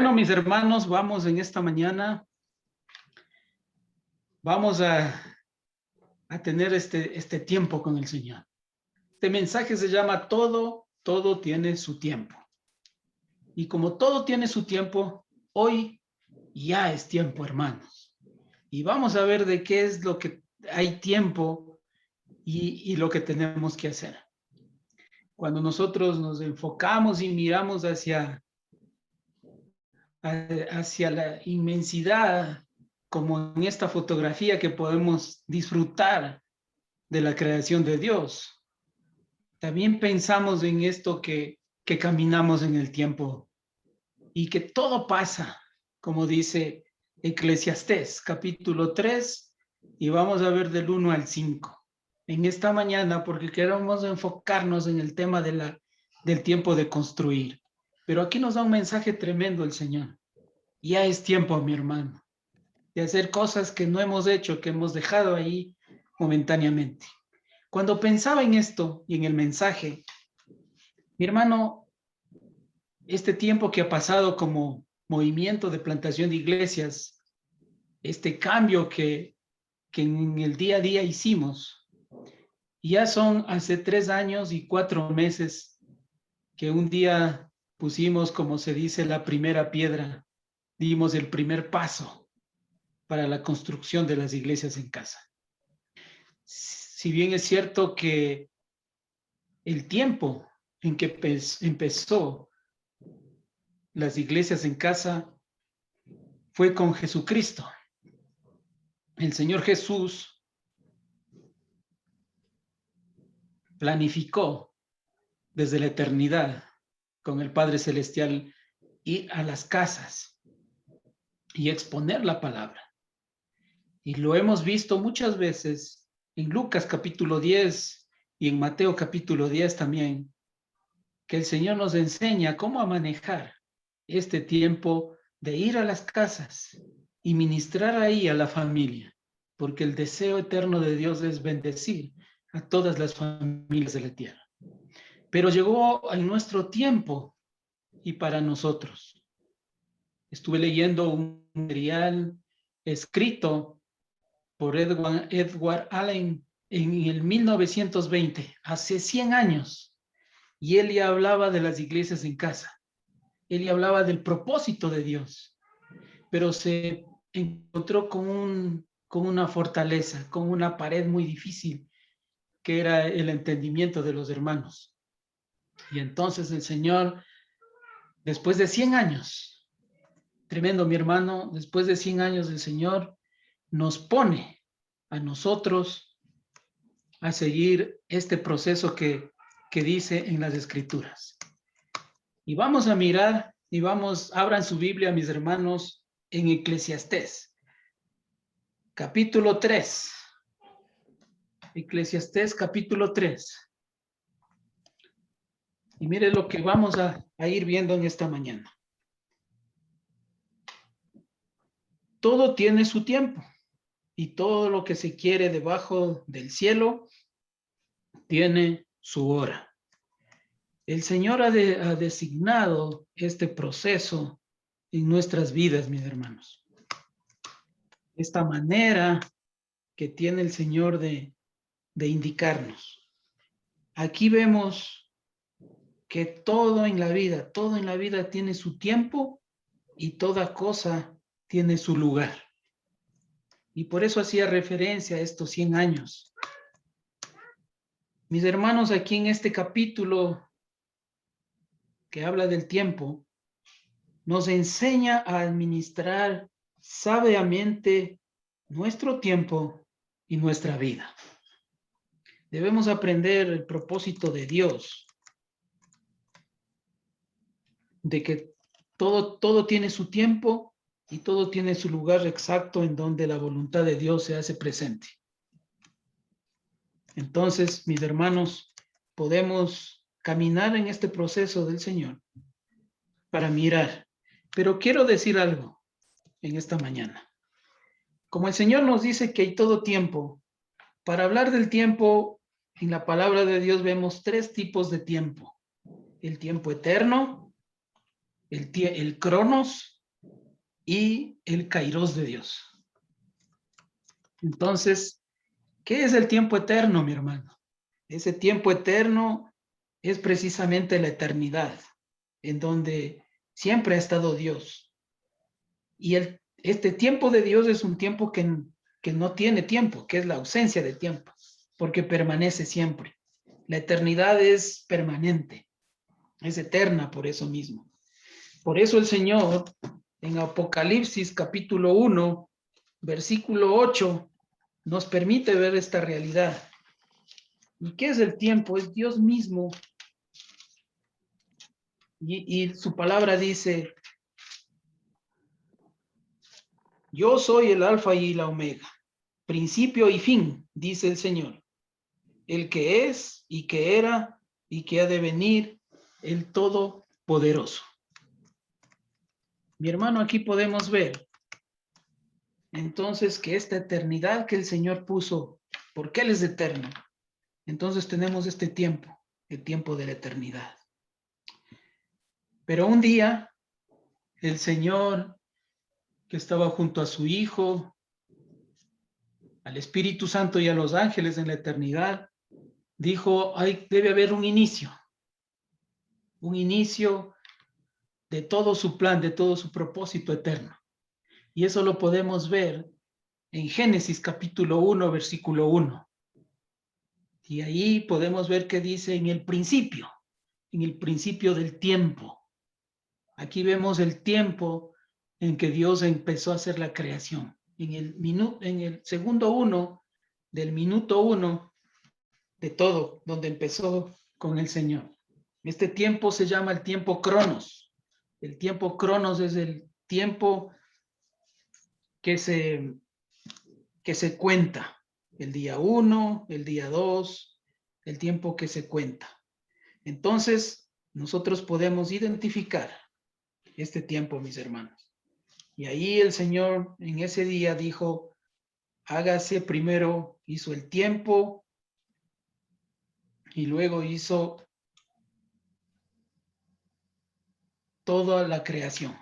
Bueno, mis hermanos, vamos en esta mañana, vamos a tener este tiempo con el Señor. Este mensaje se llama todo tiene su tiempo. Y como todo tiene su tiempo, hoy ya es tiempo, hermanos. Y vamos a ver de qué es lo que hay tiempo y lo que tenemos que hacer. Cuando nosotros nos enfocamos y miramos hacia la inmensidad, como en esta fotografía que podemos disfrutar de la creación de Dios. También pensamos en esto que caminamos en el tiempo y que todo pasa, como dice Eclesiastés, capítulo 3, y vamos a ver del 1 al 5 en esta mañana, porque queremos enfocarnos en el tema del tiempo de construir. Pero aquí nos da un mensaje tremendo el Señor. Ya es tiempo, mi hermano, de hacer cosas que no hemos hecho, que hemos dejado ahí momentáneamente. Cuando pensaba en esto y en el mensaje, mi hermano, este tiempo que ha pasado como movimiento de plantación de iglesias, este cambio que en el día a día hicimos, ya son hace 3 años y 4 meses que un día pusimos, como se dice, la primera piedra, dimos el primer paso para la construcción de las iglesias en casa. Si bien es cierto que el tiempo en que empezó las iglesias en casa fue con Jesucristo. El Señor Jesús planificó desde la eternidad con el Padre Celestial ir a las casas y exponer la palabra. Y lo hemos visto muchas veces en Lucas capítulo 10 y en Mateo capítulo 10 también, que el Señor nos enseña cómo a manejar este tiempo de ir a las casas y ministrar ahí a la familia, porque el deseo eterno de Dios es bendecir a todas las familias de la tierra. Pero llegó en nuestro tiempo y para nosotros. Estuve leyendo un material escrito por Edward Allen en el 1920, hace 100 años, y él ya hablaba de las iglesias en casa. Él ya hablaba del propósito de Dios, pero se encontró con una fortaleza, con una pared muy difícil, que era el entendimiento de los hermanos. Y entonces el Señor, después de 100 años, tremendo mi hermano, después de 100 años el Señor nos pone a nosotros a seguir este proceso que dice en las Escrituras. Y vamos a mirar, y abran su Biblia, mis hermanos, en Eclesiastés, capítulo 3. Eclesiastés, capítulo 3. Y mire lo que vamos a ir viendo en esta mañana. Todo tiene su tiempo, y todo lo que se quiere debajo del cielo tiene su hora. El Señor ha designado este proceso en nuestras vidas, mis hermanos. Esta manera que tiene el Señor de indicarnos. Aquí vemos que todo en la vida tiene su tiempo y toda cosa tiene su lugar. Y por eso hacía referencia a estos 100 años. Mis hermanos, aquí en este capítulo que habla del tiempo, nos enseña a administrar sabiamente nuestro tiempo y nuestra vida. Debemos aprender el propósito de Dios, de que todo tiene su tiempo y todo tiene su lugar exacto en donde la voluntad de Dios se hace presente. Entonces, mis hermanos, podemos caminar en este proceso del Señor para mirar. Pero quiero decir algo en esta mañana. Como el Señor nos dice que hay todo tiempo, para hablar del tiempo, en la palabra de Dios vemos 3 tipos de tiempo. El tiempo eterno, el cronos y el kairos de Dios. Entonces, ¿qué es el tiempo eterno, mi hermano? Ese tiempo eterno es precisamente la eternidad, en donde siempre ha estado Dios. Y este tiempo de Dios es un tiempo que no tiene tiempo, que es la ausencia de tiempo, porque permanece siempre. La eternidad es permanente, es eterna por eso mismo. Por eso el Señor en Apocalipsis capítulo 1, versículo 8, nos permite ver esta realidad. ¿Y qué es el tiempo? Es Dios mismo. Y su palabra dice, yo soy el alfa y la omega, principio y fin, dice el Señor, el que es y que era y que ha de venir, el Todopoderoso. Mi hermano, aquí podemos ver entonces que esta eternidad que el Señor puso, porque Él es eterno, entonces tenemos este tiempo, el tiempo de la eternidad. Pero un día, el Señor, que estaba junto a su Hijo, al Espíritu Santo y a los ángeles en la eternidad, dijo, debe haber un inicio de todo su plan, de todo su propósito eterno. Y eso lo podemos ver en Génesis capítulo 1, versículo 1. Y ahí podemos ver que dice en el principio del tiempo. Aquí vemos el tiempo en que Dios empezó a hacer la creación. En el segundo 1 del minuto 1 de todo, donde empezó con el Señor. Este tiempo se llama el tiempo Cronos. El tiempo Cronos es el tiempo que se cuenta. El día 1, el día 2, el tiempo que se cuenta. Entonces, nosotros podemos identificar este tiempo, mis hermanos. Y ahí el Señor en ese día dijo, hágase primero, hizo el tiempo y luego hizo toda la creación.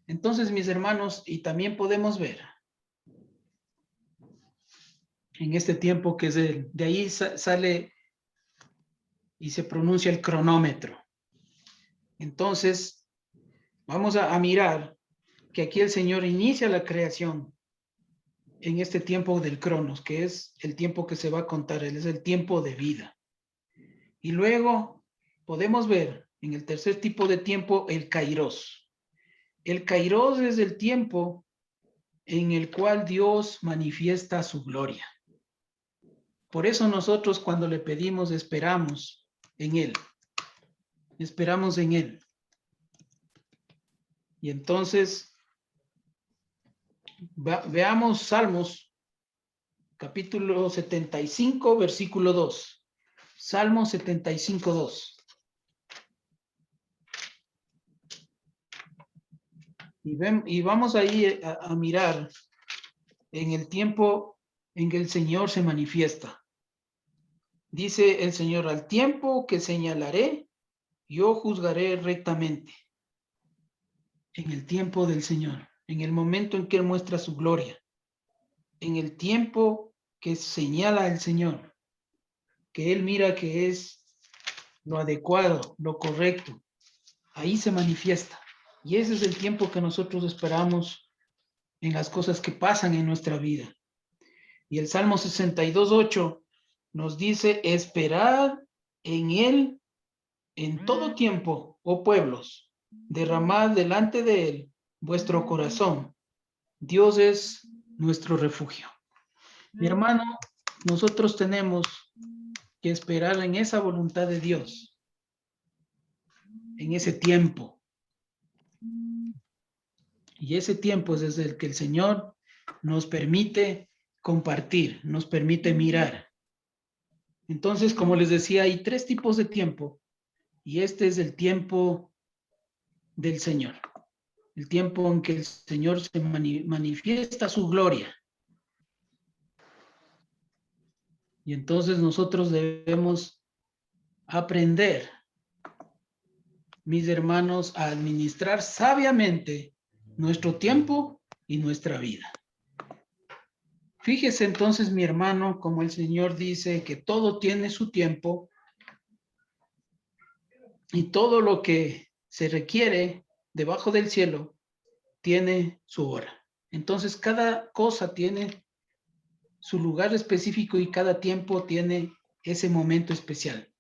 Entonces, mis hermanos, y también podemos ver en este tiempo que es de ahí sale y se pronuncia el cronómetro. Entonces, vamos a mirar que aquí el Señor inicia la creación en este tiempo del cronos, que es el tiempo que se va a contar, es el tiempo de vida. Y luego podemos ver en el tercer tipo de tiempo el kairos. El kairos es el tiempo en el cual Dios manifiesta su gloria. Por eso nosotros cuando le pedimos esperamos en Él. Esperamos en Él. Y entonces veamos Salmos capítulo 75, versículo 2. Salmo 75, 2. Y vamos ahí a mirar en el tiempo en que el Señor se manifiesta. Dice el Señor, al tiempo que señalaré, yo juzgaré rectamente. En el tiempo del Señor, en el momento en que Él muestra su gloria, en el tiempo que señala el Señor, que Él mira que es lo adecuado, lo correcto, ahí se manifiesta. Y ese es el tiempo que nosotros esperamos en las cosas que pasan en nuestra vida. Y el Salmo 62:8 nos dice, esperad en Él en todo tiempo, oh pueblos, derramad delante de Él vuestro corazón. Dios es nuestro refugio. Mi hermano, nosotros tenemos que esperar en esa voluntad de Dios, en ese tiempo. Y ese tiempo es desde el que el Señor nos permite compartir, nos permite mirar. Entonces, como les decía, hay 3 tipos de tiempo y este es el tiempo del Señor, el tiempo en que el Señor se manifiesta su gloria. Y entonces nosotros debemos aprender, mis hermanos, a administrar sabiamente nuestro tiempo y nuestra vida. Fíjese entonces, mi hermano, como el Señor dice que todo tiene su tiempo y todo lo que se requiere debajo del cielo tiene su hora. Entonces, cada cosa tiene su lugar específico y cada tiempo tiene ese momento especial.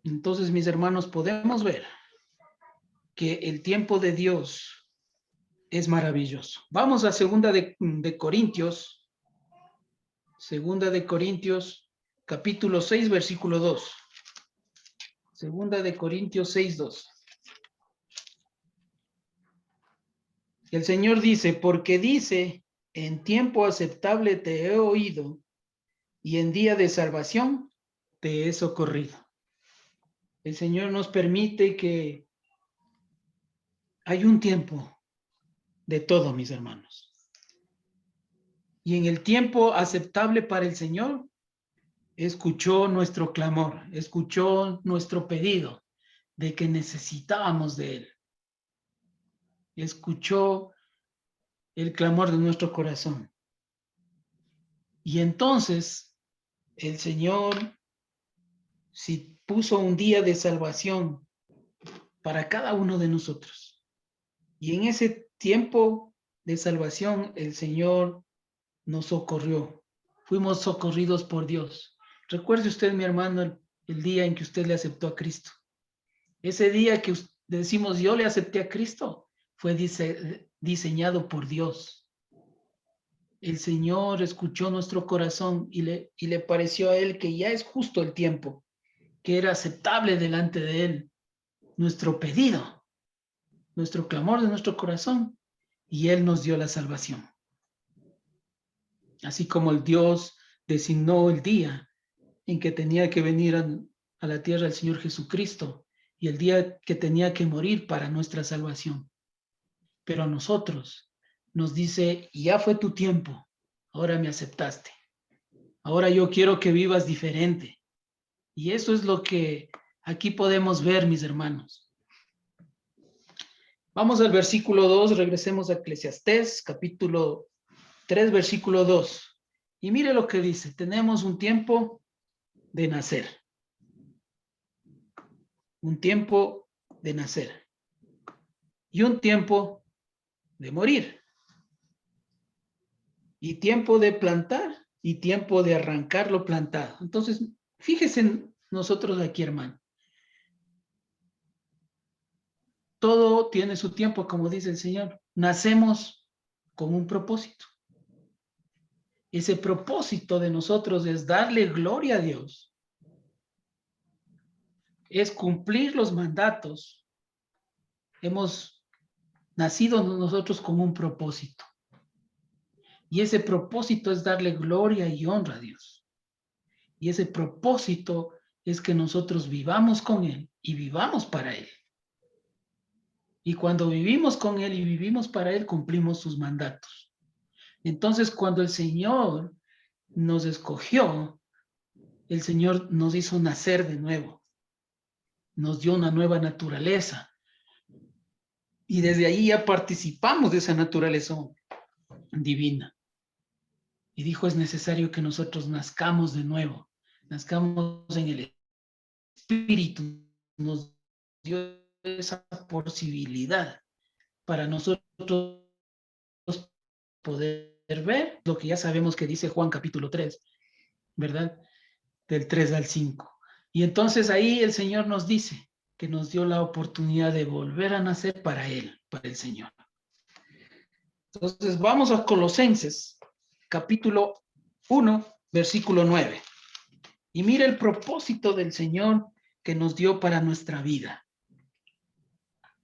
Entonces, mis hermanos, podemos ver que el tiempo de Dios es maravilloso. Vamos a segunda de Corintios, capítulo 6, versículo 2. Segunda de Corintios 6, 2. El Señor dice, porque dice, en tiempo aceptable te he oído y en día de salvación te he socorrido. El Señor nos permite que hay un tiempo de todo, mis hermanos. Y en el tiempo aceptable para el Señor, escuchó nuestro clamor, escuchó nuestro pedido de que necesitábamos de Él. Escuchó el clamor de nuestro corazón. Y entonces el Señor, si puso un día de salvación para cada uno de nosotros. Y en ese tiempo de salvación, el Señor nos socorrió. Fuimos socorridos por Dios. Recuerde usted, mi hermano, el día en que usted le aceptó a Cristo. Ese día que decimos, yo le acepté a Cristo, fue diseñado por Dios. El Señor escuchó nuestro corazón y le pareció a Él que ya es justo el tiempo, que era aceptable delante de Él nuestro pedido, nuestro clamor de nuestro corazón, y Él nos dio la salvación. Así como el Dios designó el día en que tenía que venir a la tierra el Señor Jesucristo y el día que tenía que morir para nuestra salvación. Pero a nosotros nos dice, ya fue tu tiempo, ahora me aceptaste. Ahora yo quiero que vivas diferente. Y eso es lo que aquí podemos ver, mis hermanos. Vamos al versículo 2, regresemos a Eclesiastés, capítulo 3, versículo 2. Y mire lo que dice, tenemos un tiempo de nacer. Un tiempo de nacer. Y un tiempo de morir. Y tiempo de plantar y tiempo de arrancar lo plantado. Entonces, fíjese en nosotros aquí, hermano. Todo tiene su tiempo, como dice el Señor. Nacemos con un propósito. Ese propósito de nosotros es darle gloria a Dios. Es cumplir los mandatos. Hemos nacido nosotros con un propósito. Y ese propósito es darle gloria y honra a Dios. Y ese propósito es que nosotros vivamos con Él y vivamos para Él. Y cuando vivimos con Él y vivimos para Él, cumplimos sus mandatos. Entonces, cuando el Señor nos escogió, el Señor nos hizo nacer de nuevo. Nos dio una nueva naturaleza. Y desde ahí ya participamos de esa naturaleza divina. Y dijo, es necesario que nosotros nazcamos de nuevo. Nazcamos en el Espíritu. Nos dio esa posibilidad para nosotros poder ver lo que ya sabemos que dice Juan capítulo 3, ¿verdad? Del 3 al 5. Y entonces ahí el Señor nos dice que nos dio la oportunidad de volver a nacer para Él, para el Señor. Entonces vamos a Colosenses, capítulo 1, versículo 9. Y mira el propósito del Señor que nos dio para nuestra vida.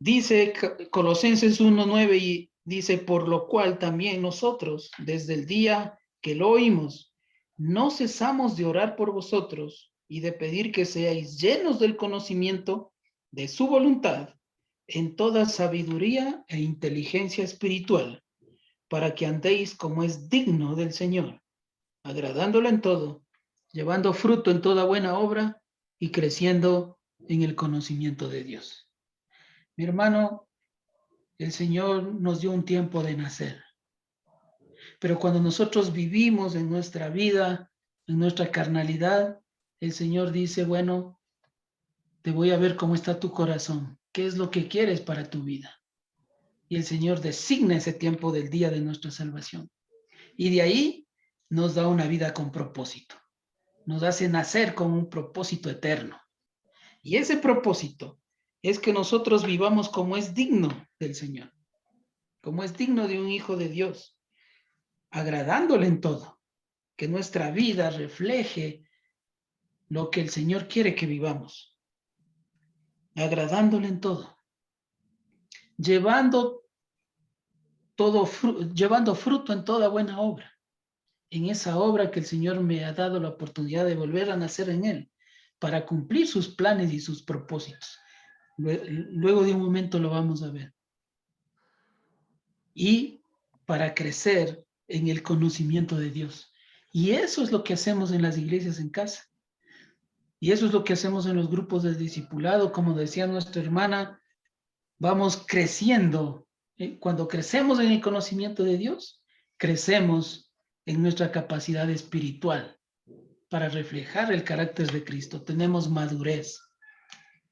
Dice Colosenses 1:9 y dice, por lo cual también nosotros, desde el día que lo oímos, no cesamos de orar por vosotros y de pedir que seáis llenos del conocimiento de su voluntad en toda sabiduría e inteligencia espiritual, para que andéis como es digno del Señor, agradándolo en todo, llevando fruto en toda buena obra y creciendo en el conocimiento de Dios. Mi hermano, el Señor nos dio un tiempo de nacer. Pero cuando nosotros vivimos en nuestra vida, en nuestra carnalidad, el Señor dice, bueno, te voy a ver cómo está tu corazón. ¿Qué es lo que quieres para tu vida? Y el Señor designa ese tiempo del día de nuestra salvación. Y de ahí nos da una vida con propósito. Nos hace nacer con un propósito eterno. Y ese propósito es que nosotros vivamos como es digno del Señor, como es digno de un hijo de Dios, agradándole en todo, que nuestra vida refleje lo que el Señor quiere que vivamos, agradándole en todo, llevando llevando fruto en toda buena obra, en esa obra que el Señor me ha dado la oportunidad de volver a nacer en Él, para cumplir sus planes y sus propósitos. Luego de un momento lo vamos a ver. Y para crecer en el conocimiento de Dios. Y eso es lo que hacemos en las iglesias en casa. Y eso es lo que hacemos en los grupos de discipulado. Como decía nuestra hermana, vamos creciendo. Cuando crecemos en el conocimiento de Dios, crecemos en nuestra capacidad espiritual para reflejar el carácter de Cristo. Tenemos madurez.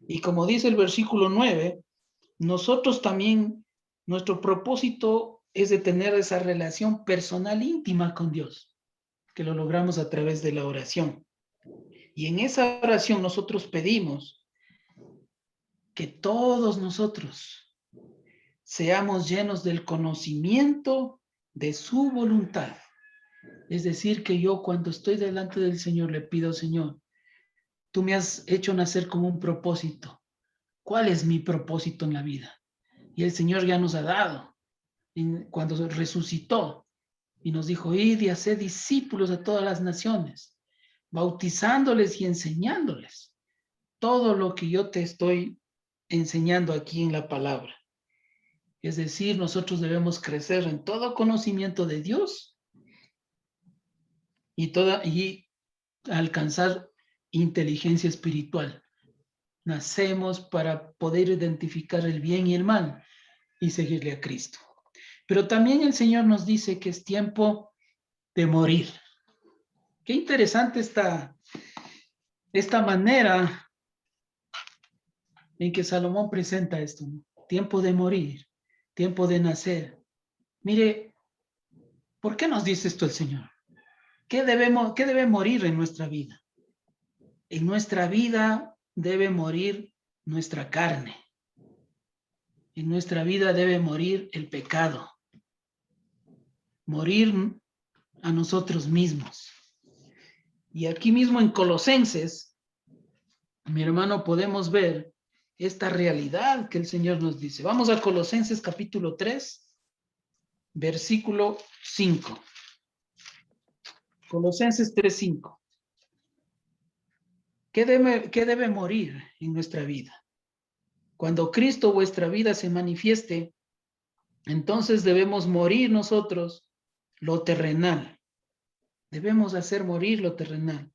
Y como dice el versículo 9, nosotros también, nuestro propósito es de tener esa relación personal íntima con Dios, que lo logramos a través de la oración. Y en esa oración nosotros pedimos que todos nosotros seamos llenos del conocimiento de su voluntad. Es decir, que yo cuando estoy delante del Señor le pido, Señor, tú me has hecho nacer con un propósito. ¿Cuál es mi propósito en la vida? Y el Señor ya nos ha dado. Cuando resucitó y nos dijo, id y haced discípulos a todas las naciones, bautizándoles y enseñándoles todo lo que yo te estoy enseñando aquí en la palabra. Es decir, nosotros debemos crecer en todo conocimiento de Dios y alcanzar inteligencia espiritual. Nacemos para poder identificar el bien y el mal y seguirle a Cristo. Pero también el Señor nos dice que es tiempo de morir. Qué interesante esta manera en que Salomón presenta esto, ¿no? Tiempo de morir, tiempo de nacer. Mire, ¿por qué nos dice esto el Señor? ¿Qué debe morir en nuestra vida? En nuestra vida debe morir nuestra carne. En nuestra vida debe morir el pecado. Morir a nosotros mismos. Y aquí mismo en Colosenses, mi hermano, podemos ver esta realidad que el Señor nos dice. Vamos a Colosenses capítulo 3, versículo 5. Colosenses 3:5. ¿Qué debe morir en nuestra vida? Cuando Cristo vuestra vida se manifieste, entonces debemos morir nosotros lo terrenal. Debemos hacer morir lo terrenal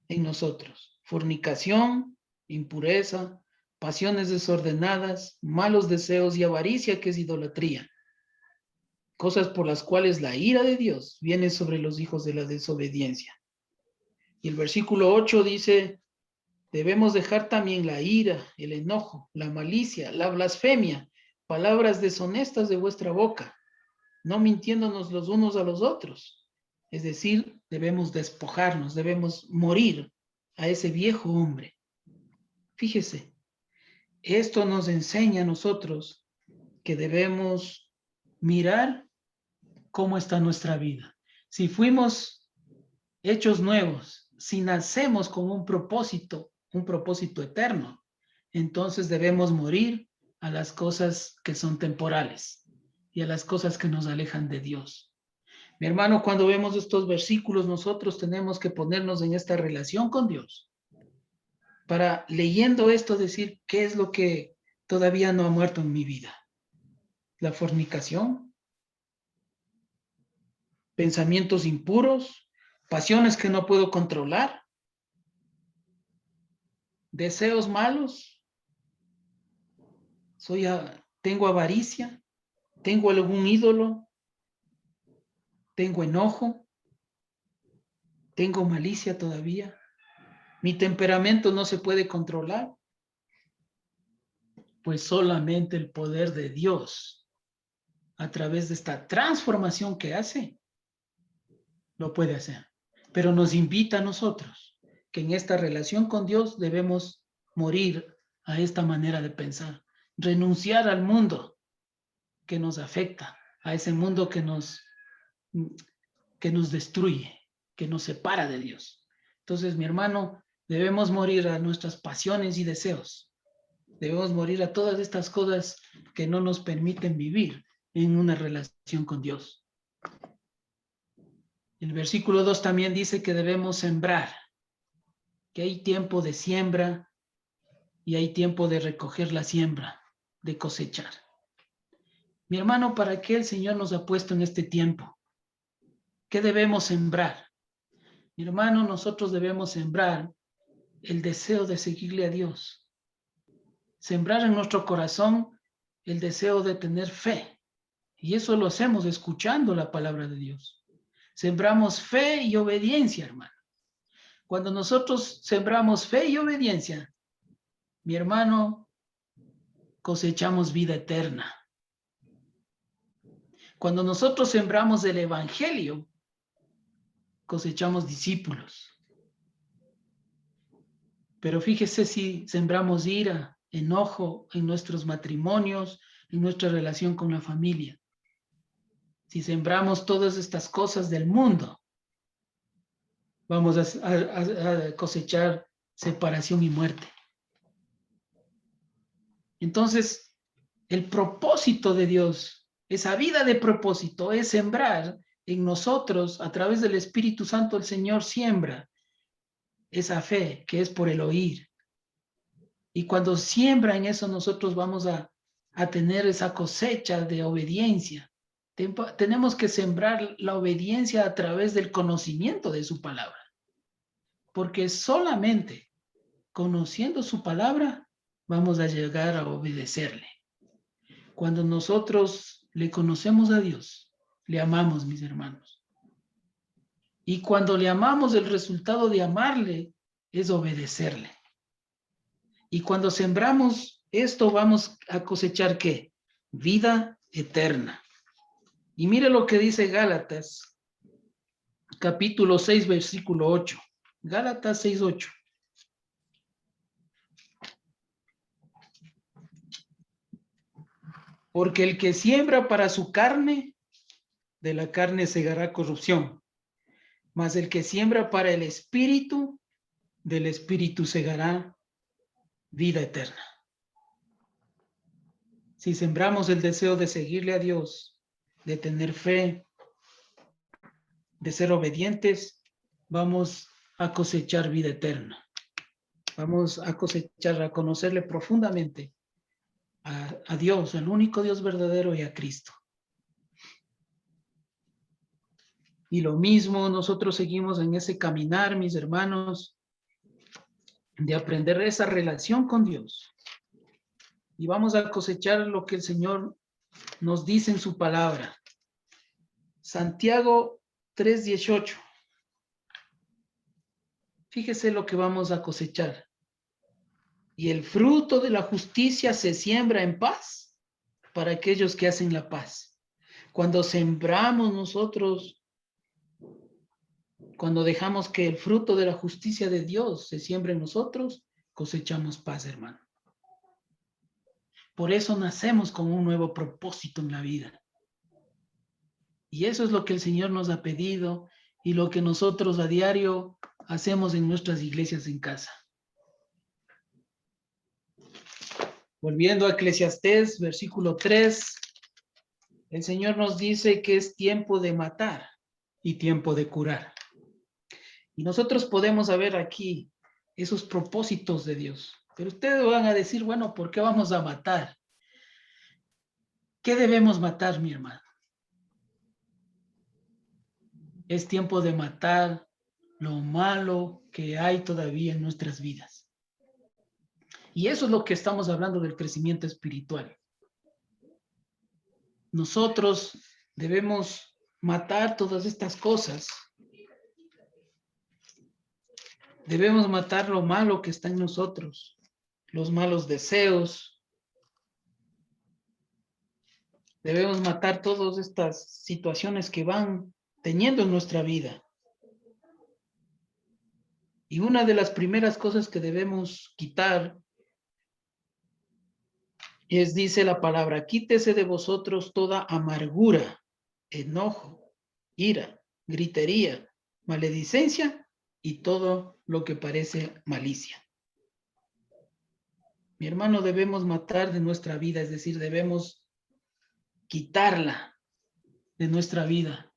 en nosotros. Fornicación, impureza, pasiones desordenadas, malos deseos y avaricia, que es idolatría. Cosas por las cuales la ira de Dios viene sobre los hijos de la desobediencia. Y el versículo 8 dice, debemos dejar también la ira, el enojo, la malicia, la blasfemia, palabras deshonestas de vuestra boca, no mintiéndonos los unos a los otros. Es decir, debemos despojarnos, debemos morir a ese viejo hombre. Fíjese, esto nos enseña a nosotros que debemos mirar cómo está nuestra vida. Si fuimos hechos nuevos, si nacemos con un propósito eterno, entonces debemos morir a las cosas que son temporales y a las cosas que nos alejan de Dios. Mi hermano, cuando vemos estos versículos, nosotros tenemos que ponernos en esta relación con Dios para, leyendo esto, decir qué es lo que todavía no ha muerto en mi vida. La fornicación, pensamientos impuros, pasiones que no puedo controlar, deseos malos, tengo avaricia, tengo algún ídolo, tengo enojo, tengo malicia todavía, mi temperamento no se puede controlar, pues solamente el poder de Dios, a través de esta transformación que hace, lo puede hacer. Pero nos invita a nosotros, que en esta relación con Dios debemos morir a esta manera de pensar, renunciar al mundo que nos afecta, a ese mundo que nos destruye, que nos separa de Dios. Entonces, mi hermano, debemos morir a nuestras pasiones y deseos. Debemos morir a todas estas cosas que no nos permiten vivir en una relación con Dios. El versículo 2 también dice que debemos sembrar, que hay tiempo de siembra y hay tiempo de recoger la siembra, de cosechar. Mi hermano, ¿para qué el Señor nos ha puesto en este tiempo? ¿Qué debemos sembrar? Mi hermano, nosotros debemos sembrar el deseo de seguirle a Dios. Sembrar en nuestro corazón el deseo de tener fe. Y eso lo hacemos escuchando la palabra de Dios. Sembramos fe y obediencia, hermano. Cuando nosotros sembramos fe y obediencia, mi hermano, cosechamos vida eterna. Cuando nosotros sembramos el evangelio, cosechamos discípulos. Pero fíjese si sembramos ira, enojo en nuestros matrimonios, en nuestra relación con la familia. Si sembramos todas estas cosas del mundo, vamos a cosechar separación y muerte. Entonces, el propósito de Dios, esa vida de propósito, es sembrar en nosotros, a través del Espíritu Santo, el Señor siembra esa fe que es por el oír. Y cuando siembra en eso, nosotros vamos a tener esa cosecha de obediencia. Tenemos que sembrar la obediencia a través del conocimiento de su palabra. Porque solamente conociendo su palabra vamos a llegar a obedecerle. Cuando nosotros le conocemos a Dios, le amamos, mis hermanos. Y cuando le amamos, el resultado de amarle es obedecerle. Y cuando sembramos esto, vamos a cosechar ¿qué? Vida eterna. Y mire lo que dice Gálatas, capítulo 6, versículo 8. Gálatas 6, 8. Porque el que siembra para su carne, de la carne segará corrupción. Mas el que siembra para el espíritu, del espíritu segará vida eterna. Si sembramos el deseo de seguirle a Dios, de tener fe, de ser obedientes, vamos a cosechar vida eterna. Vamos a cosechar, a conocerle profundamente a Dios, el único Dios verdadero, y a Cristo. Y lo mismo, nosotros seguimos en ese caminar, mis hermanos, de aprender esa relación con Dios. Y vamos a cosechar lo que el Señor nos dice en su palabra. Santiago 3:18. Fíjese lo que vamos a cosechar. Y el fruto de la justicia se siembra en paz para aquellos que hacen la paz. Cuando sembramos nosotros, cuando dejamos que el fruto de la justicia de Dios se siembre en nosotros, cosechamos paz, hermano. Por eso nacemos con un nuevo propósito en la vida. Y eso es lo que el Señor nos ha pedido y lo que nosotros a diario hacemos en nuestras iglesias en casa. Volviendo a Eclesiastés, versículo 3, el Señor nos dice que es tiempo de matar y tiempo de curar. Y nosotros podemos ver aquí esos propósitos de Dios. Pero ustedes van a decir, bueno, ¿por qué vamos a matar? ¿Qué debemos matar, mi hermano? Es tiempo de matar lo malo que hay todavía en nuestras vidas. Y eso es lo que estamos hablando del crecimiento espiritual. Nosotros debemos matar todas estas cosas. Debemos matar lo malo que está en nosotros, los malos deseos. Debemos matar todas estas situaciones que van teniendo en nuestra vida. Y una de las primeras cosas que debemos quitar es, dice la palabra, quítese de vosotros toda amargura, enojo, ira, gritería, maledicencia y todo lo que parece malicia. Mi hermano, debemos matar de nuestra vida, es decir, debemos quitarla de nuestra vida.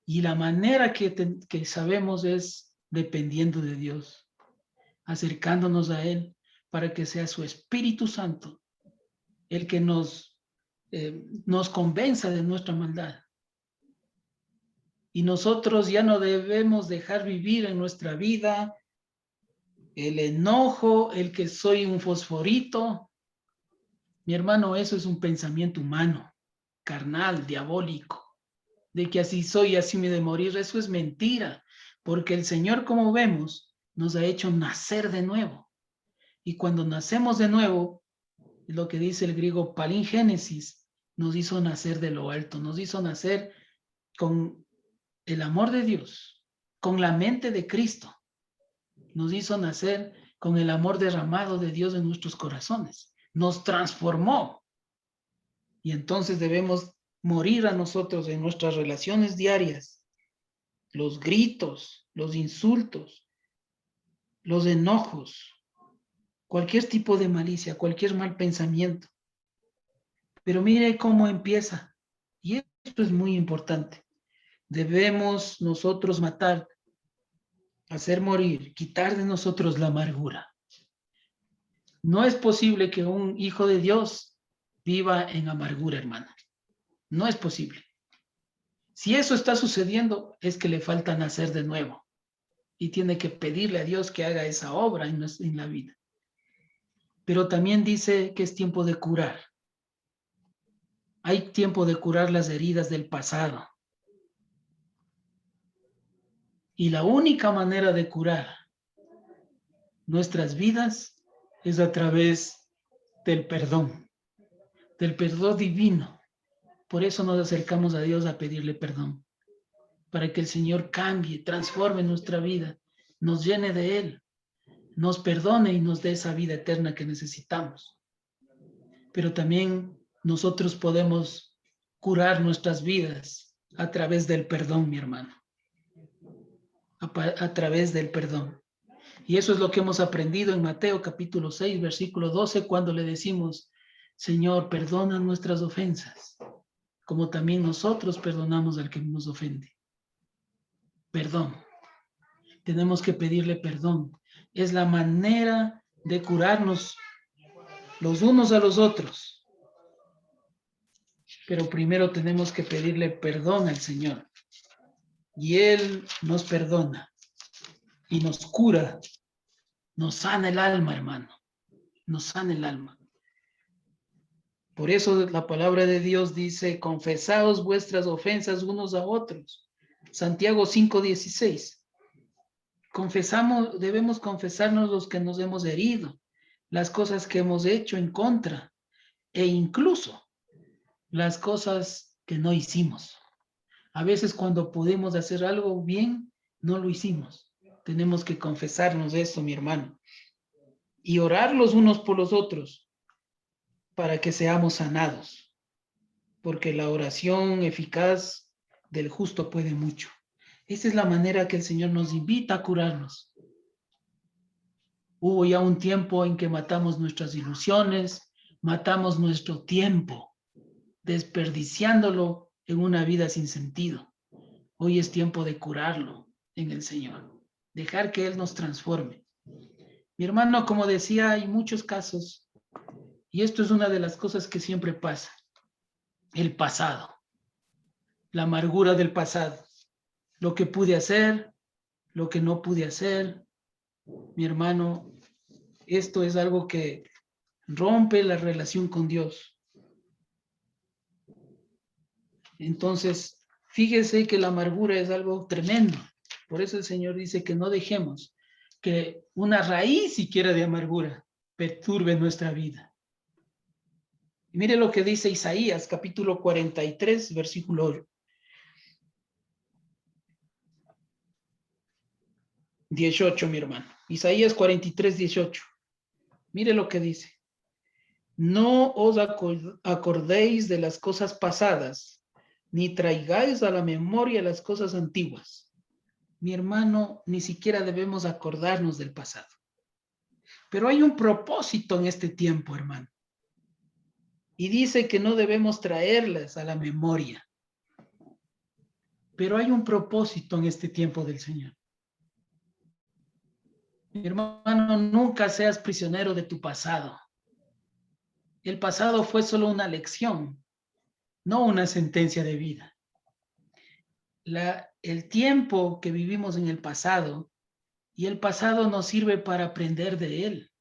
Y la manera que sabemos es dependiendo de Dios, acercándonos a Él para que sea su Espíritu Santo el que nos convenza de nuestra maldad. Y nosotros ya no debemos dejar vivir en nuestra vida el enojo, el que soy un fosforito. Mi hermano, eso es un pensamiento humano, carnal, diabólico, de que así soy, así me he de morir. Eso es mentira, porque el Señor, como vemos, nos ha hecho nacer de nuevo. Y cuando nacemos de nuevo, lo que dice el griego palingénesis, nos hizo nacer de lo alto, nos hizo nacer con el amor de Dios, con la mente de Cristo, nos hizo nacer con el amor derramado de Dios en nuestros corazones, nos transformó. Y entonces debemos morir a nosotros en nuestras relaciones diarias, los gritos, los insultos, los enojos, cualquier tipo de malicia, cualquier mal pensamiento. Pero mire cómo empieza. Y esto es muy importante. Debemos nosotros matar, hacer morir, quitar de nosotros la amargura. No es posible que un hijo de Dios viva en amargura, hermano. No es posible. Si eso está sucediendo, es que le falta nacer de nuevo. Y tiene que pedirle a Dios que haga esa obra en la vida. Pero también dice que es tiempo de curar. Hay tiempo de curar las heridas del pasado. Y la única manera de curar nuestras vidas es a través del perdón divino. Por eso nos acercamos a Dios a pedirle perdón, para que el Señor cambie, transforme nuestra vida, nos llene de Él, nos perdone y nos dé esa vida eterna que necesitamos. Pero también nosotros podemos curar nuestras vidas a través del perdón, mi hermano, a través del perdón. Y eso es lo que hemos aprendido en Mateo capítulo 6, versículo 12, cuando le decimos, Señor, perdona nuestras ofensas, como también nosotros perdonamos al que nos ofende. Perdón. Tenemos que pedirle perdón. Es la manera de curarnos los unos a los otros. Pero primero tenemos que pedirle perdón al Señor. Y Él nos perdona y nos cura, nos sana el alma, hermano. Nos sana el alma. Por eso la palabra de Dios dice, confesaos vuestras ofensas unos a otros. Santiago 5:16. Debemos confesarnos los que nos hemos herido, las cosas que hemos hecho en contra e incluso las cosas que no hicimos. A veces cuando pudimos hacer algo bien, no lo hicimos. Tenemos que confesarnos eso, mi hermano, y orar los unos por los otros para que seamos sanados, porque la oración eficaz del justo puede mucho. Esa es la manera que el Señor nos invita a curarnos. Hubo ya un tiempo en que matamos nuestras ilusiones, matamos nuestro tiempo, desperdiciándolo en una vida sin sentido. Hoy es tiempo de curarlo en el Señor, dejar que Él nos transforme. Mi hermano, como decía, hay muchos casos, y esto es una de las cosas que siempre pasa, el pasado, la amargura del pasado, lo que pude hacer, lo que no pude hacer. Mi hermano, esto es algo que rompe la relación con Dios. Entonces, fíjese que la amargura es algo tremendo. Por eso el Señor dice que no dejemos que una raíz siquiera de amargura perturbe nuestra vida. Y mire lo que dice Isaías, capítulo 43, versículo 18, mi hermano. Isaías 43, 18. Mire lo que dice. No os acordéis de las cosas pasadas, ni traigáis a la memoria las cosas antiguas. Mi hermano, ni siquiera debemos acordarnos del pasado. Pero hay un propósito en este tiempo, hermano. Y dice que no debemos traerlas a la memoria. Pero hay un propósito en este tiempo del Señor. Mi hermano, nunca seas prisionero de tu pasado. El pasado fue solo una lección, no una sentencia de vida. El tiempo que vivimos en el pasado, y el pasado nos sirve para aprender de él,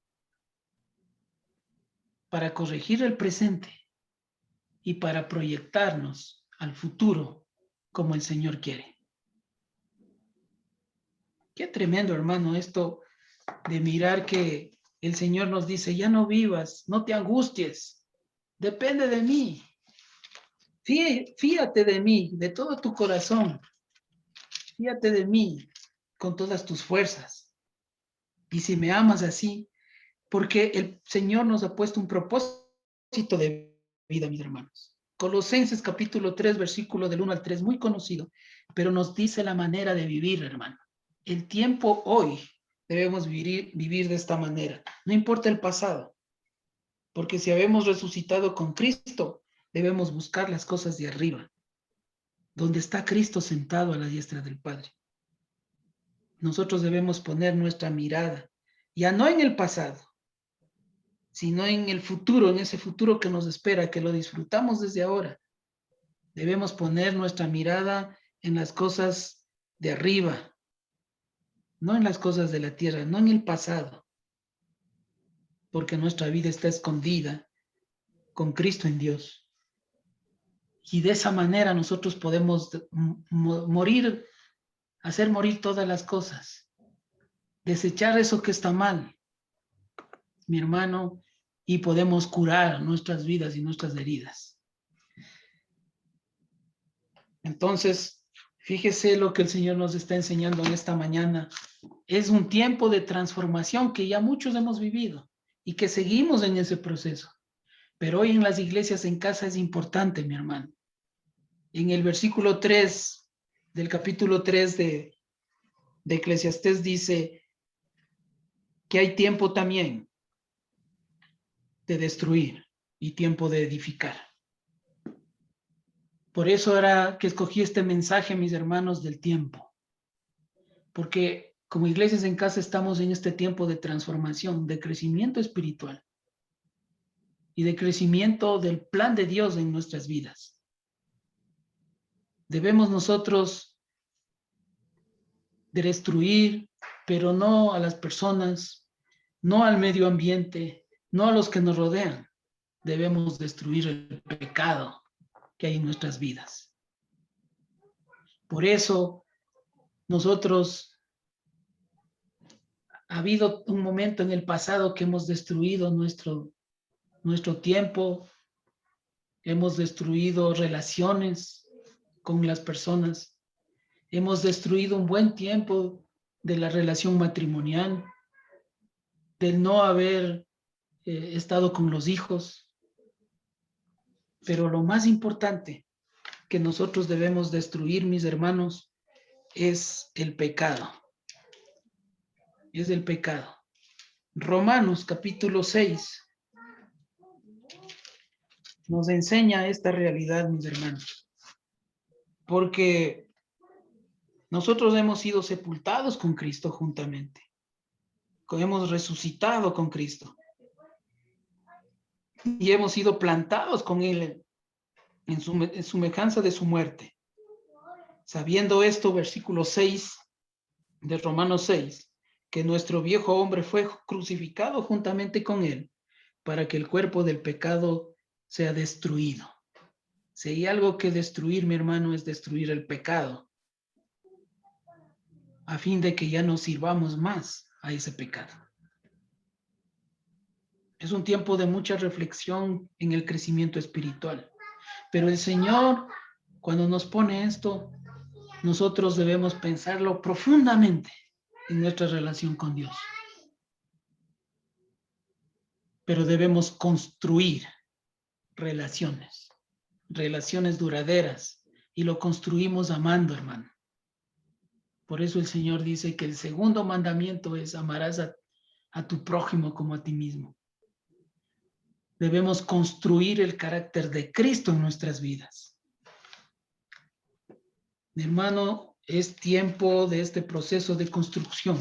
para corregir el presente y para proyectarnos al futuro como el Señor quiere. Qué tremendo, hermano, esto de mirar que el Señor nos dice, ya no vivas, no te angusties, depende de mí. Fíjate de mí, de todo tu corazón. Fíjate de mí con todas tus fuerzas. Y si me amas así, porque el Señor nos ha puesto un propósito de vida, mis hermanos. Colosenses capítulo 3, versículo del 1 al 3, muy conocido, pero nos dice la manera de vivir, hermano. El tiempo hoy debemos vivir de esta manera. No importa el pasado, porque si habemos resucitado con Cristo, debemos buscar las cosas de arriba, donde está Cristo sentado a la diestra del Padre. Nosotros debemos poner nuestra mirada, ya no en el pasado, sino en el futuro, en ese futuro que nos espera, que lo disfrutamos desde ahora. Debemos poner nuestra mirada en las cosas de arriba, no en las cosas de la tierra, no en el pasado, porque nuestra vida está escondida con Cristo en Dios. Y de esa manera nosotros podemos morir, hacer morir todas las cosas, desechar eso que está mal, mi hermano, y podemos curar nuestras vidas y nuestras heridas. Entonces, fíjese lo que el Señor nos está enseñando en esta mañana. Es un tiempo de transformación que ya muchos hemos vivido y que seguimos en ese proceso. Pero hoy en las iglesias en casa es importante, mi hermano. En el versículo 3 del capítulo 3 de Eclesiastés dice que hay tiempo también de destruir y tiempo de edificar. Por eso era que escogí este mensaje, mis hermanos, del tiempo. Porque como iglesias en casa estamos en este tiempo de transformación, de crecimiento espiritual y de crecimiento del plan de Dios en nuestras vidas. Debemos nosotros destruir, pero no a las personas, no al medio ambiente, no a los que nos rodean. Debemos destruir el pecado que hay en nuestras vidas. Por eso nosotros, ha habido un momento en el pasado que hemos destruido nuestro tiempo, hemos destruido relaciones con las personas, hemos destruido un buen tiempo de la relación matrimonial, del no haber estado con los hijos. Pero lo más importante que nosotros debemos destruir, mis hermanos, es el pecado. Es el pecado. Romanos capítulo 6 nos enseña esta realidad, mis hermanos. Porque nosotros hemos sido sepultados con Cristo juntamente. Hemos resucitado con Cristo. Y hemos sido plantados con Él en semejanza de su muerte. Sabiendo esto, versículo 6 de Romanos 6, que nuestro viejo hombre fue crucificado juntamente con él para que el cuerpo del pecado sea destruido. Si hay algo que destruir, mi hermano, es destruir el pecado, a fin de que ya no sirvamos más a ese pecado. Es un tiempo de mucha reflexión en el crecimiento espiritual. Pero el Señor, cuando nos pone esto, nosotros debemos pensarlo profundamente en nuestra relación con Dios. Pero debemos construir relaciones duraderas, y lo construimos amando, hermano. Por eso el Señor dice que el segundo mandamiento es: amarás a tu prójimo como a ti mismo. Debemos construir el carácter de Cristo en nuestras vidas. Mi hermano, es tiempo de este proceso de construcción.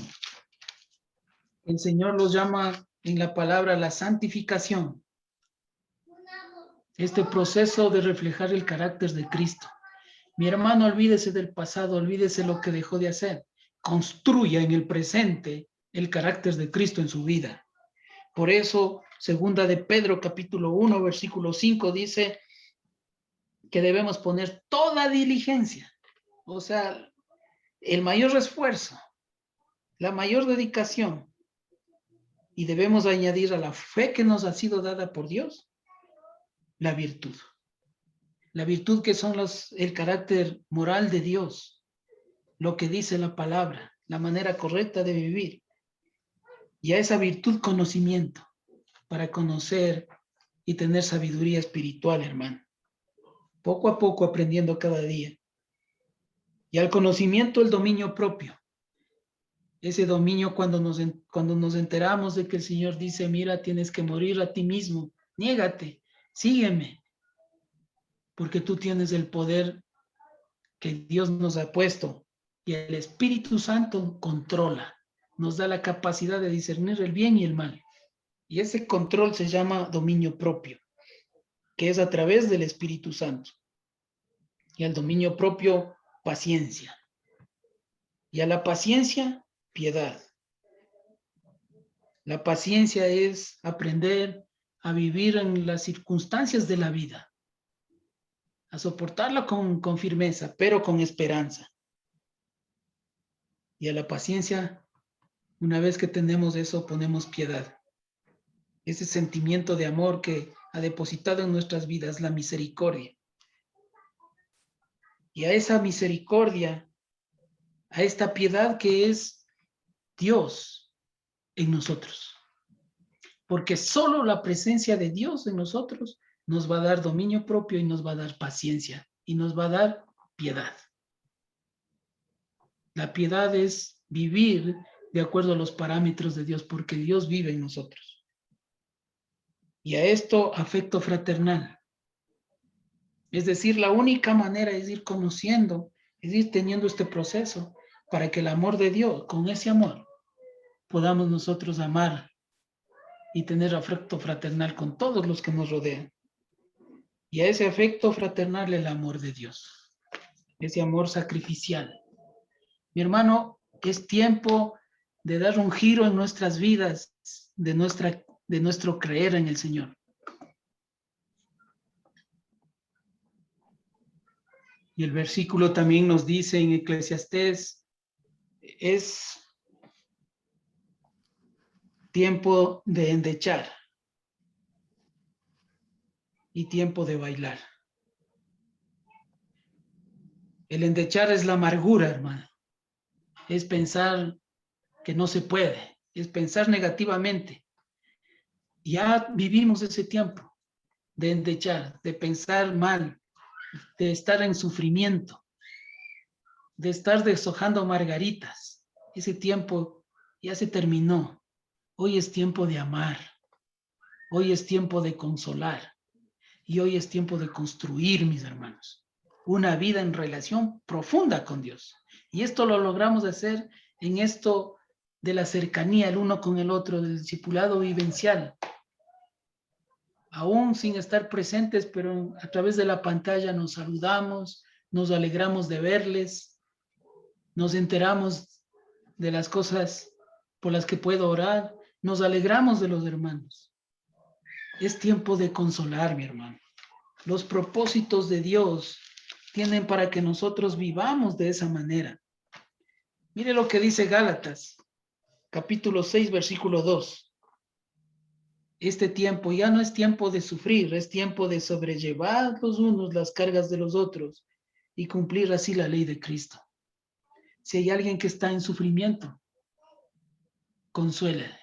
El Señor los llama en la palabra la santificación. Este proceso de reflejar el carácter de Cristo. Mi hermano, olvídese del pasado, olvídese lo que dejó de hacer. Construya en el presente el carácter de Cristo en su vida. Por eso, segunda de Pedro, capítulo 1, versículo 5, dice que debemos poner toda diligencia, o sea, el mayor esfuerzo, la mayor dedicación, y debemos añadir a la fe que nos ha sido dada por Dios, la virtud. La virtud que son el carácter moral de Dios, lo que dice la palabra, la manera correcta de vivir. Y a esa virtud, conocimiento, para conocer y tener sabiduría espiritual, hermano. Poco a poco aprendiendo cada día. Y al conocimiento, el dominio propio. Ese dominio cuando nos enteramos de que el Señor dice: mira, tienes que morir a ti mismo, niégate, sígueme, porque tú tienes el poder que Dios nos ha puesto, y el Espíritu Santo controla, nos da la capacidad de discernir el bien y el mal. Y ese control se llama dominio propio, que es a través del Espíritu Santo. Y al dominio propio, paciencia. Y a la paciencia, piedad. La paciencia es aprender a vivir en las circunstancias de la vida, a soportarla con firmeza, pero con esperanza. Y a la paciencia, una vez que tenemos eso, ponemos piedad. Ese sentimiento de amor que ha depositado en nuestras vidas la misericordia. Y a esa misericordia, a esta piedad que es Dios en nosotros. Porque solo la presencia de Dios en nosotros nos va a dar dominio propio, y nos va a dar paciencia, y nos va a dar piedad. La piedad es vivir de acuerdo a los parámetros de Dios, porque Dios vive en nosotros. Y a esto, afecto fraternal. Es decir, la única manera es ir conociendo, es ir teniendo este proceso, para que el amor de Dios, con ese amor, podamos nosotros amar y tener afecto fraternal con todos los que nos rodean. Y a ese afecto fraternal, el amor de Dios, ese amor sacrificial. Mi hermano, es tiempo de dar un giro en nuestras vidas, de nuestro creer en el Señor. Y el versículo también nos dice en Eclesiastés, es tiempo de endechar y tiempo de bailar. El endechar es la amargura, hermano. Es pensar que no se puede, es pensar negativamente. Ya vivimos ese tiempo de endechar, de pensar mal, de estar en sufrimiento, de estar deshojando margaritas. Ese tiempo ya se terminó. Hoy es tiempo de amar. Hoy es tiempo de consolar. Y hoy es tiempo de construir, mis hermanos, una vida en relación profunda con Dios. Y esto lo logramos hacer en esto de la cercanía el uno con el otro, del discipulado vivencial. Aún sin estar presentes, pero a través de la pantalla nos saludamos, nos alegramos de verles, nos enteramos de las cosas por las que puedo orar. Nos alegramos de los hermanos. Es tiempo de consolar, mi hermano. Los propósitos de Dios tienen para que nosotros vivamos de esa manera. Mire lo que dice Gálatas, capítulo 6, versículo 2. Este tiempo ya no es tiempo de sufrir, es tiempo de sobrellevar los unos las cargas de los otros y cumplir así la ley de Cristo. Si hay alguien que está en sufrimiento, consuélele.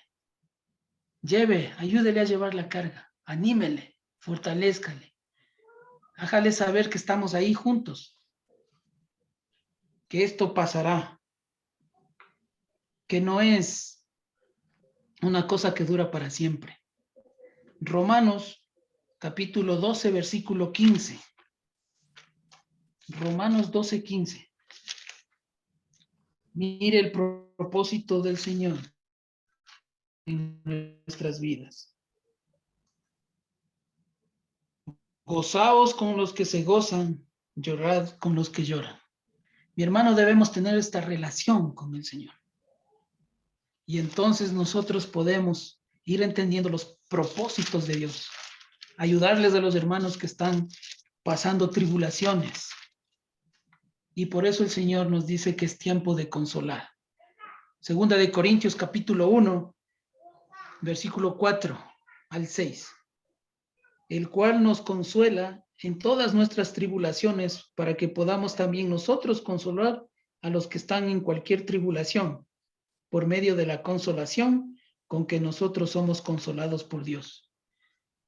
Ayúdele a llevar la carga, anímele, fortalézcale. Hágale saber que estamos ahí juntos, que esto pasará, que no es una cosa que dura para siempre. Romanos, capítulo 12, versículo 15. Romanos 12, 15. Mire el propósito del Señor en nuestras vidas. Gozaos con los que se gozan, llorad con los que lloran. Mi hermano, debemos tener esta relación con el Señor. Y entonces nosotros podemos ir entendiendo los propósitos de Dios, ayudarles a los hermanos que están pasando tribulaciones. Y por eso el Señor nos dice que es tiempo de consolar. Segunda de Corintios, capítulo 1, versículo 4 al 6. El cual nos consuela en todas nuestras tribulaciones para que podamos también nosotros consolar a los que están en cualquier tribulación, por medio de la consolación con que nosotros somos consolados por Dios.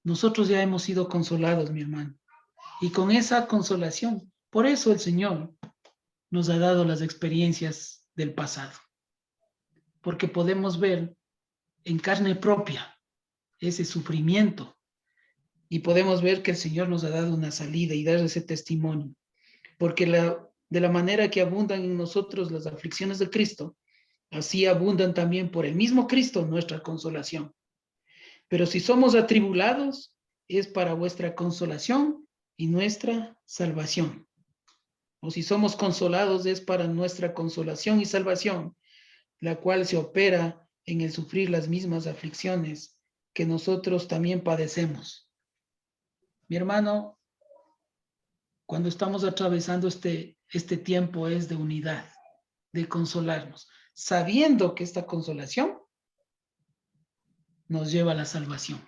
Nosotros ya hemos sido consolados, mi hermano. Y con esa consolación, por eso el Señor nos ha dado las experiencias del pasado. Porque podemos ver en carne propia ese sufrimiento. Y podemos ver que el Señor nos ha dado una salida y dar ese testimonio. Porque de la manera que abundan en nosotros las aflicciones de Cristo, así abundan también por el mismo Cristo nuestra consolación. Pero si somos atribulados, es para vuestra consolación y nuestra salvación. O si somos consolados, es para nuestra consolación y salvación, la cual se opera en el sufrir las mismas aflicciones que nosotros también padecemos. Mi hermano, cuando estamos atravesando este tiempo es de unidad, de consolarnos, sabiendo que esta consolación nos lleva a la salvación,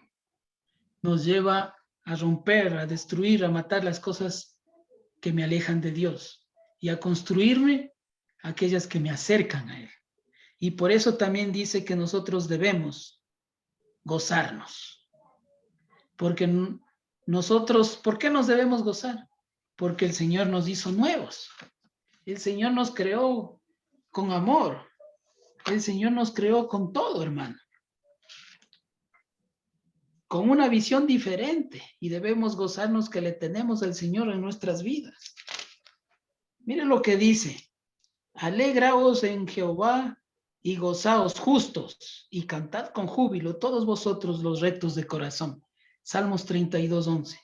nos lleva a romper, a destruir, a matar las cosas que me alejan de Dios y a construirme aquellas que me acercan a Él. Y por eso también dice que nosotros debemos gozarnos. Porque nosotros, ¿por qué nos debemos gozar? Porque el Señor nos hizo nuevos. El Señor nos creó con amor. El Señor nos creó con todo, hermano. Con una visión diferente. Y debemos gozarnos que le tenemos al Señor en nuestras vidas. Mire lo que dice. Alegraos en Jehová y gozaos justos y cantad con júbilo todos vosotros los rectos de corazón. Salmos 32:11.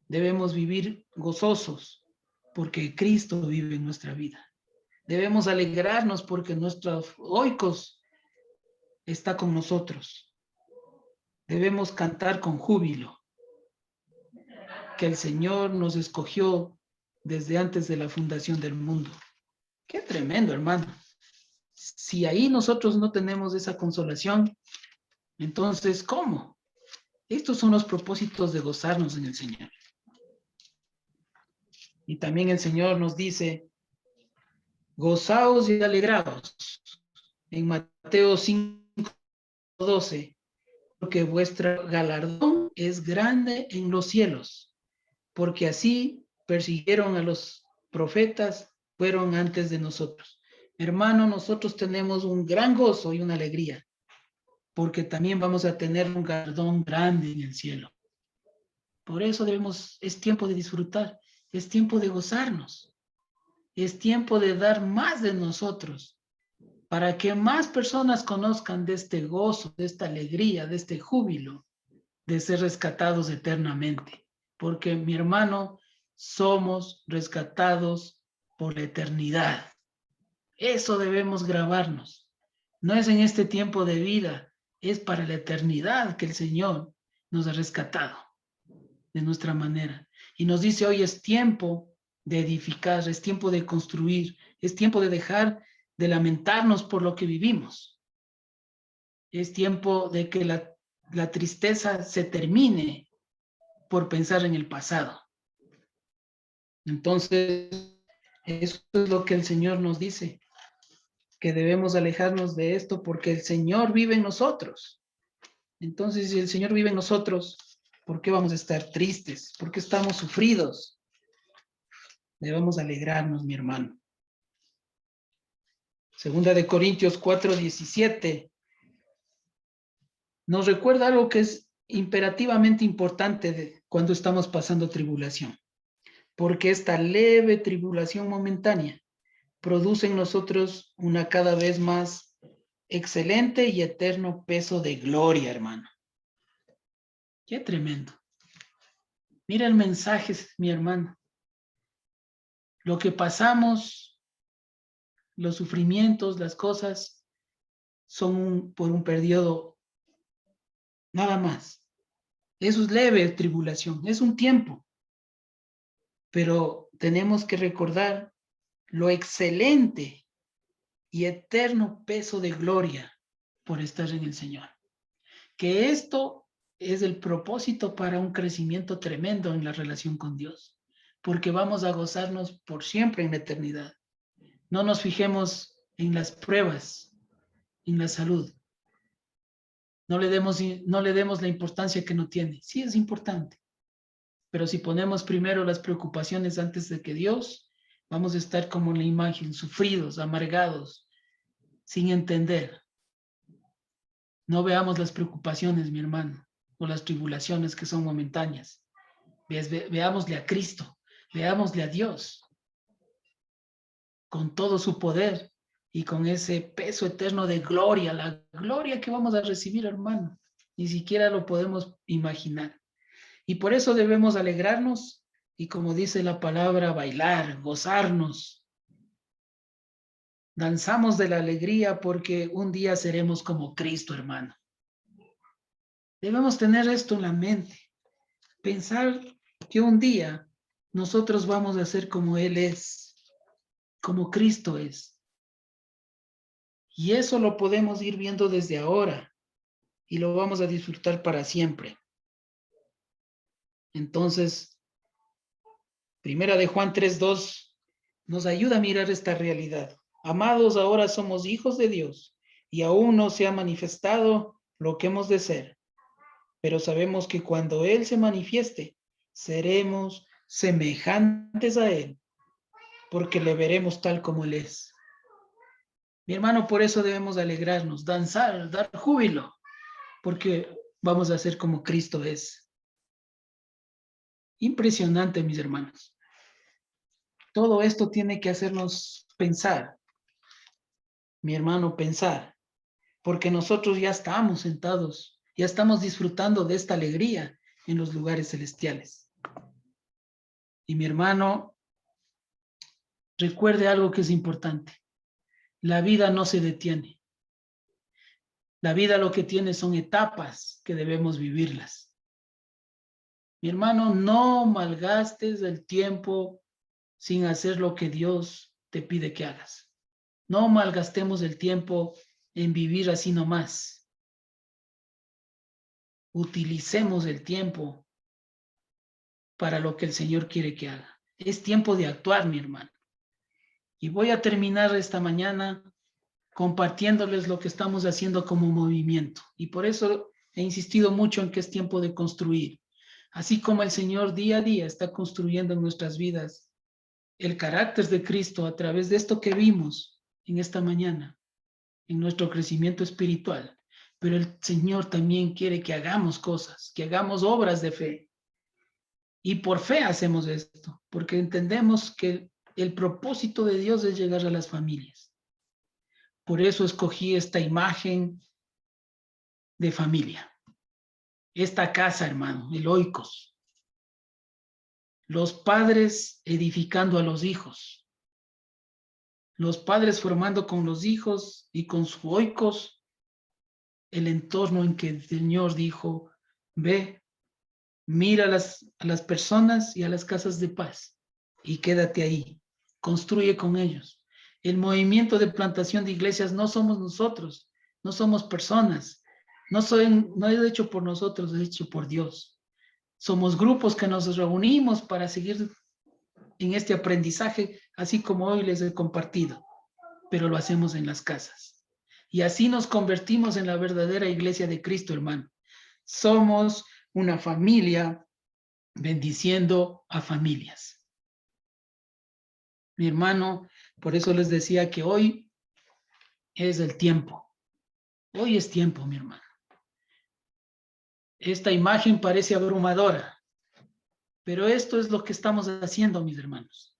Debemos vivir gozosos porque Cristo vive en nuestra vida. Debemos alegrarnos porque nuestro oikos está con nosotros. Debemos cantar con júbilo que el Señor nos escogió desde antes de la fundación del mundo. Qué tremendo, hermano. Si ahí nosotros no tenemos esa consolación, entonces, ¿cómo? Estos son los propósitos de gozarnos en el Señor. Y también el Señor nos dice, gozaos y alegraos. En Mateo 5:12, porque vuestro galardón es grande en los cielos, porque así persiguieron a los profetas, fueron antes de nosotros. Hermano, nosotros tenemos un gran gozo y una alegría, porque también vamos a tener un galardón grande en el cielo. Por eso es tiempo de disfrutar, es tiempo de gozarnos, es tiempo de dar más de nosotros, para que más personas conozcan de este gozo, de esta alegría, de este júbilo, de ser rescatados eternamente. Porque, mi hermano, somos rescatados por la eternidad. Eso debemos grabarnos. No es en este tiempo de vida, es para la eternidad que el Señor nos ha rescatado de nuestra manera. Y nos dice hoy es tiempo de edificar, es tiempo de construir, es tiempo de dejar de lamentarnos por lo que vivimos. Es tiempo de que la tristeza se termine por pensar en el pasado. Entonces, eso es lo que el Señor nos dice, que debemos alejarnos de esto porque el Señor vive en nosotros. Entonces, si el Señor vive en nosotros, ¿por qué vamos a estar tristes? ¿Por qué estamos sufridos? Debemos alegrarnos, mi hermano. Segunda de Corintios 4:17 nos recuerda algo que es imperativamente importante cuando estamos pasando tribulación. Porque esta leve tribulación momentánea produce en nosotros una cada vez más excelente y eterno peso de gloria, hermano. Qué tremendo. Mira el mensaje, mi hermano. Lo que pasamos, los sufrimientos, las cosas, son por un periodo nada más. Eso es leve tribulación, es un tiempo. Pero tenemos que recordar lo excelente y eterno peso de gloria por estar en el Señor. Que esto es el propósito para un crecimiento tremendo en la relación con Dios, porque vamos a gozarnos por siempre en la eternidad. No nos fijemos en las pruebas, en la salud. No le demos la importancia que no tiene. Sí es importante, pero si ponemos primero las preocupaciones antes de que Dios, vamos a estar como en la imagen, sufridos, amargados, sin entender. No veamos las preocupaciones, mi hermano, o las tribulaciones que son momentáneas. Veámosle a Cristo, veámosle a Dios, con todo su poder y con ese peso eterno de gloria, la gloria que vamos a recibir, hermano. Ni siquiera lo podemos imaginar. Y por eso debemos alegrarnos y, como dice la palabra, bailar, gozarnos. Danzamos de la alegría porque un día seremos como Cristo, hermano. Debemos tener esto en la mente. Pensar que un día nosotros vamos a ser como Él es, como Cristo es. Y eso lo podemos ir viendo desde ahora y lo vamos a disfrutar para siempre. Entonces, Primera de Juan 3:2 nos ayuda a mirar esta realidad. Amados, ahora somos hijos de Dios y aún no se ha manifestado lo que hemos de ser. Pero sabemos que cuando Él se manifieste, seremos semejantes a Él, porque le veremos tal como Él es. Mi hermano, por eso debemos alegrarnos, danzar, dar júbilo, porque vamos a ser como Cristo es. Impresionante, mis hermanos. Todo esto tiene que hacernos pensar, mi hermano, pensar, porque nosotros ya estamos sentados, ya estamos disfrutando de esta alegría en los lugares celestiales. Y mi hermano, recuerde algo que es importante. La vida no se detiene. La vida lo que tiene son etapas que debemos vivirlas. Mi hermano, no malgastes el tiempo sin hacer lo que Dios te pide que hagas. No malgastemos el tiempo en vivir así nomás. Utilicemos el tiempo para lo que el Señor quiere que haga. Es tiempo de actuar, mi hermano. Y voy a terminar esta mañana compartiéndoles lo que estamos haciendo como movimiento. Y por eso he insistido mucho en que es tiempo de construir. Así como el Señor día a día está construyendo en nuestras vidas el carácter de Cristo a través de esto que vimos en esta mañana, en nuestro crecimiento espiritual. Pero el Señor también quiere que hagamos cosas, que hagamos obras de fe. Y por fe hacemos esto, porque entendemos que el propósito de Dios es llegar a las familias. Por eso escogí esta imagen de familia. Esta casa, hermano, el oikos. Los padres edificando a los hijos. Los padres formando con los hijos y con sus oikos el entorno en que el Señor dijo, ve, mira a las personas y a las casas de paz y quédate ahí, construye con ellos. El movimiento de plantación de iglesias no somos nosotros, no somos personas, no es hecho por nosotros, es hecho por Dios. Somos grupos que nos reunimos para seguir en este aprendizaje, así como hoy les he compartido, pero lo hacemos en las casas. Y así nos convertimos en la verdadera iglesia de Cristo, hermano. Somos una familia bendiciendo a familias. Mi hermano, por eso les decía que hoy es el tiempo. Hoy es tiempo, mi hermano. Esta imagen parece abrumadora, pero esto es lo que estamos haciendo, mis hermanos.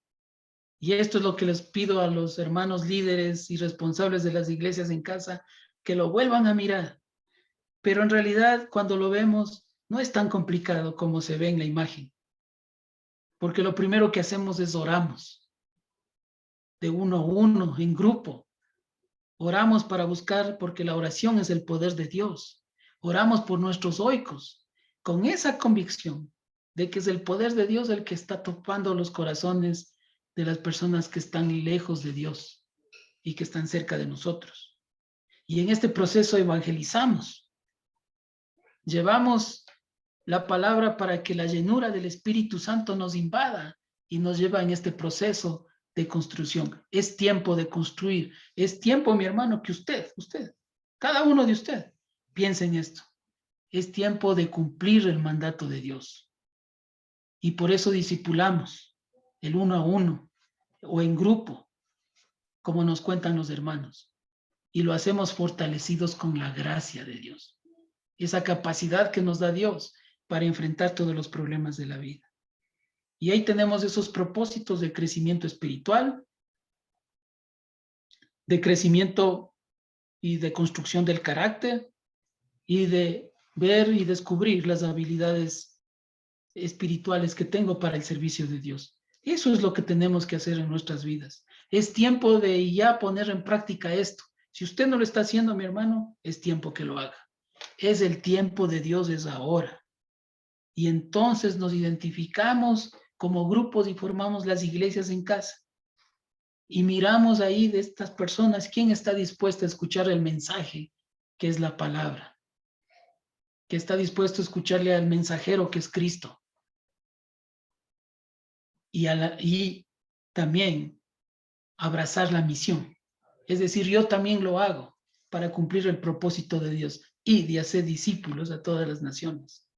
Y esto es lo que les pido a los hermanos líderes y responsables de las iglesias en casa, que lo vuelvan a mirar. Pero en realidad, cuando lo vemos, no es tan complicado como se ve en la imagen. Porque lo primero que hacemos es oramos, de uno a uno, en grupo. Oramos para buscar, porque la oración es el poder de Dios. Oramos por nuestros oicos, con esa convicción de que es el poder de Dios el que está topando los corazones de las personas que están lejos de Dios y que están cerca de nosotros. Y en este proceso evangelizamos. Llevamos la palabra para que la llenura del Espíritu Santo nos invada y nos lleva en este proceso de construcción. Es tiempo de construir. Es tiempo, mi hermano, que usted, cada uno de usted, piense en esto. Es tiempo de cumplir el mandato de Dios. Y por eso discipulamos el uno a uno o en grupo, como nos cuentan los hermanos. Y lo hacemos fortalecidos con la gracia de Dios. Esa capacidad que nos da Dios para enfrentar todos los problemas de la vida. Y ahí tenemos esos propósitos de crecimiento espiritual, de crecimiento y de construcción del carácter y de ver y descubrir las habilidades espirituales que tengo para el servicio de Dios. Eso es lo que tenemos que hacer en nuestras vidas. Es tiempo de ya poner en práctica esto. Si usted no lo está haciendo, mi hermano, es tiempo que lo haga. Es el tiempo de Dios, es ahora. Y entonces nos identificamos como grupos y formamos las iglesias en casa. Y miramos ahí de estas personas quién está dispuesto a escuchar el mensaje, que es la palabra, que está dispuesto a escucharle al mensajero, que es Cristo. Y también abrazar la misión. Es decir, yo también lo hago para cumplir el propósito de Dios y de hacer discípulos a todas las naciones.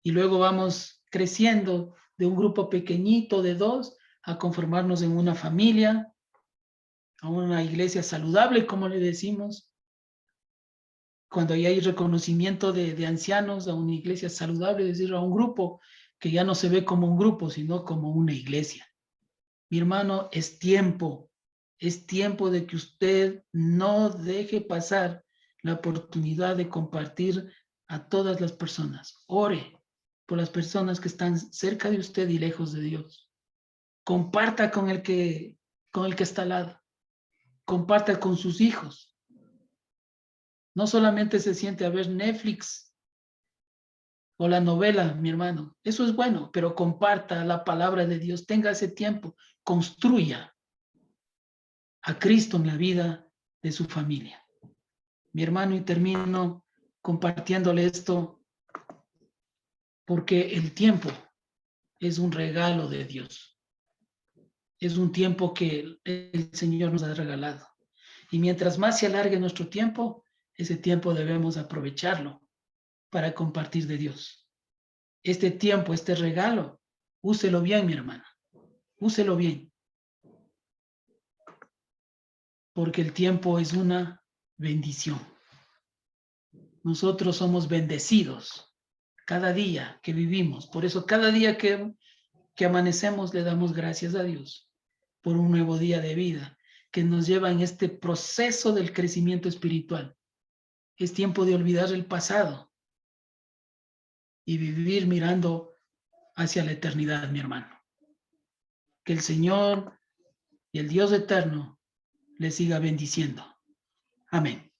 Y luego vamos creciendo de un grupo pequeñito de 2 a conformarnos en una familia, a una iglesia saludable, como le decimos. Cuando ya hay reconocimiento de ancianos, a una iglesia saludable, es decir, a un grupo que ya no se ve como un grupo, sino como una iglesia. Mi hermano, es tiempo de que usted no deje pasar la oportunidad de compartir a todas las personas. Ore por las personas que están cerca de usted y lejos de Dios. Comparta con el que está al lado. Comparta con sus hijos. No solamente se siente a ver Netflix o la novela, mi hermano. Eso es bueno, pero comparta la palabra de Dios. Tenga ese tiempo. Construya a Cristo en la vida de su familia. Mi hermano, y termino compartiéndole esto porque el tiempo es un regalo de Dios. Es un tiempo que el Señor nos ha regalado. Y mientras más se alargue nuestro tiempo, ese tiempo debemos aprovecharlo para compartir de Dios. Este tiempo, este regalo, úselo bien, mi hermana. Úselo bien. Porque el tiempo es una bendición. Nosotros somos bendecidos cada día que vivimos. Por eso cada día que amanecemos le damos gracias a Dios por un nuevo día de vida que nos lleva en este proceso del crecimiento espiritual. Es tiempo de olvidar el pasado y vivir mirando hacia la eternidad, mi hermano. Que el Señor y el Dios eterno les siga bendiciendo. Amén.